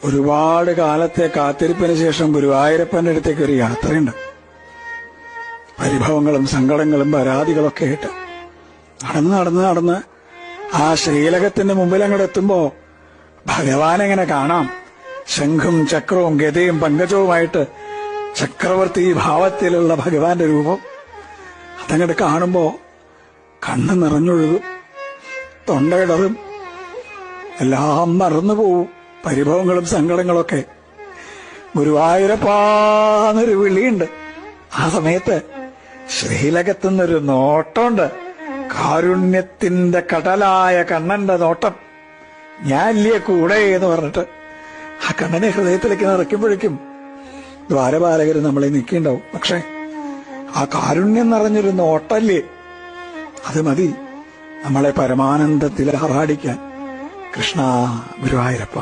ഒരുപാട് കാലത്തെ കാത്തിരിപ്പിന് ശേഷം ഗുരുവായൂരപ്പന്റെ അടുത്തേക്ക് ഒരു യാത്രയുണ്ട്. പരിഭവങ്ങളും സങ്കടങ്ങളും പരാതികളൊക്കെ ആയിട്ട് നടന്ന് ആ ശ്രീലകത്തിന്റെ മുമ്പിൽ അങ്ങോട്ട് എത്തുമ്പോ ഭഗവാനെങ്ങനെ കാണാം. ശംഖും ചക്രവും ഗദയും പങ്കജവുമായിട്ട് ചക്രവർത്തി ഭാവത്തിലുള്ള ഭഗവാന്റെ രൂപം അതങ്ങോട്ട് കാണുമ്പോ കണ്ണ് നിറഞ്ഞൊഴുകും, തൊണ്ടയിടറും, എല്ലാം മറന്നുപോവും. പരിഭവങ്ങളും സങ്കടങ്ങളൊക്കെ. ഗുരുവായൂരപ്പാന്നൊരു വിളിയുണ്ട്. ആ സമയത്ത് ശ്രീലകത്തുനിന്നൊരു നോട്ടമുണ്ട്. കാരുണ്യത്തിന്റെ കടലായ കണ്ണന്റെ നോട്ടം. ഞാൻ ഇല്ലേ കൂടെ എന്ന് പറഞ്ഞിട്ട് ആ കണ്ണനെ ഹൃദയത്തിലേക്ക് നിറയ്ക്കുമ്പോഴേക്കും ദ്വാരപാലകർ നമ്മളെ നിൽക്കിണ്ടാവും. പക്ഷെ ആ കാരുണ്യം നിറഞ്ഞൊരു നോട്ടല്ലേ, അത് മതി നമ്മളെ പരമാനന്ദത്തിൽ ആറാടിക്കാൻ. കൃഷ്ണ ഗുരുവായൂരപ്പ.